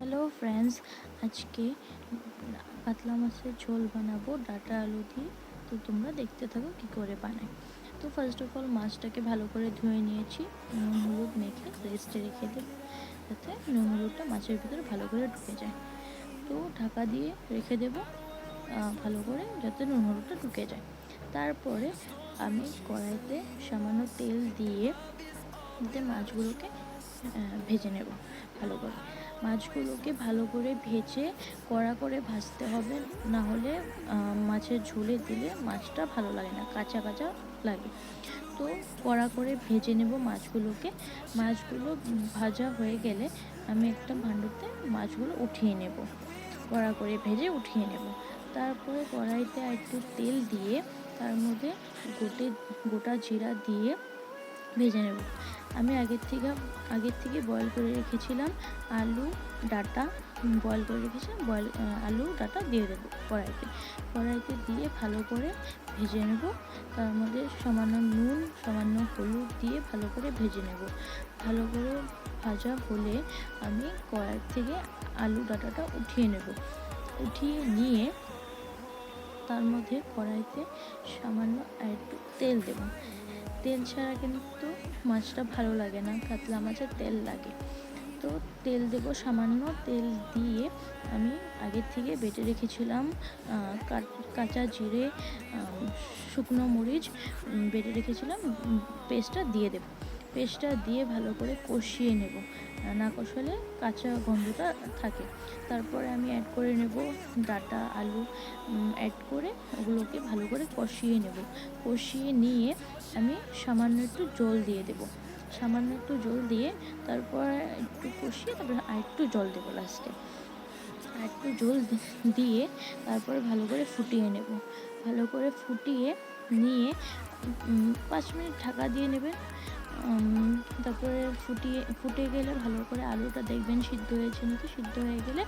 Hello friends, আজকে কাতলা মাছের ঝোল বানাবো ডাঁটা আলু দিয়ে। তো তোমরা দেখতে থাকো কি করে বানাই। তো ফার্স্ট অফ অল মাছটাকে ভালো করে ধুয়ে নিয়েছি, নুন হলুদ মেখে রেস্টে রেখে দেবো যাতে নুন হলুদটা মাছের ভিতরে ভালো করে ঢুকে যায়। তো ঢাকা দিয়ে রেখে দেবো ভালো করে যাতে নুন হলুদটা ঢুকে যায়। তারপরে আমি কড়াইতে সামান্য তেল দিয়ে মাছগুলোকে ভেজে নেব ভালো করে। মাছগুলোকে ভালো করে ভেজে কড়া করে ভাজতে হবে, না হলে মাছের ঝোলে দিলে মাছটা ভালো লাগে না, কাঁচা কাঁচা লাগে। তো কড়া করে ভেজে নেব মাছগুলোকে। মাছগুলো ভাজা হয়ে গেলে আমি একটা ভাণ্ডতে মাছগুলো উঠিয়ে নেব, কড়া করে ভেজে উঠিয়ে নেব। তারপরে কড়াইতে একটু তেল দিয়ে তার মধ্যে গোটা জিরা দিয়ে ভেজে নেব। আমি আগের থেকে বয়েল করে রেখেছিলাম আলু ডাঁটা, বয়েল করে রেখেছিলাম। আলু ডাঁটা দিয়ে দেবো কড়াইতে দিয়ে ভালো করে ভেজে নেব। তার মধ্যে সামান্য নুন সামান্য হলুদ দিয়ে ভালো করে ভেজে নেব। ভালো করে ভাজা হলে আমি কড়াই থেকে আলু ডাঁটাটা উঠিয়ে নেব। উঠিয়ে নিয়ে তার মধ্যে কড়াইতে সামান্য একটু তেল দেব। তেল ছাড়া কিন্তু মাছটা ভালো লাগে না, কাতলা মাছের তেল লাগে। তো তেল দেব সামান্য। তেল দিয়ে আমি আগের থেকে বেটে রেখেছিলাম কাঁচা জিরে, শুকনো মরিচ বেটে রেখেছিলাম, পেস্টটা দিয়ে দেব। পেস্টটা দিয়ে ভালো করে কষিয়ে নেব, না কষালে কাঁচা গন্ধটা থাকে। তারপরে আমি অ্যাড করে নেব ডাঁটা আলু, অ্যাড করে ওগুলোকে ভালো করে কষিয়ে নেব। কষিয়ে নিয়ে আমি সামান্য একটু জল দিয়ে দেব। সামান্য একটু জল দিয়ে তারপর একটু কষিয়ে তারপরে আরেকটু জল দেবো লাস্টে। আরেকটু জল দিয়ে তারপরে ভালো করে ফুটিয়ে নেব। ভালো করে ফুটিয়ে নিয়ে 5 মিনিট ঢাকা দিয়ে নেবেন। তারপরে ফুটে গেলে ভালো করে আলুটা দেখবেন সিদ্ধ হয়েছে নাকি। সিদ্ধ হয়ে গেলে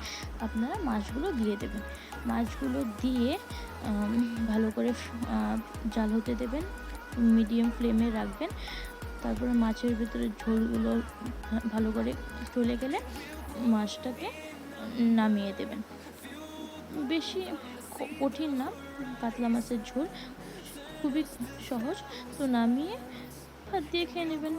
আপনারা মাছগুলো দিয়ে দেবেন। মাছগুলো দিয়ে ভালো করে জাল হতে দেবেন, মিডিয়াম ফ্লেমে রাখবেন। তারপরে মাছের ভিতরে ঝোলগুলো ভালো করে চলে গেলে মাছটাকে নামিয়ে দেবেন। বেশি কঠিন না, কাতলা মাছের ঝোল খুবই সহজ। তো নামিয়ে ভাত দিয়ে খেয়ে নেবেন।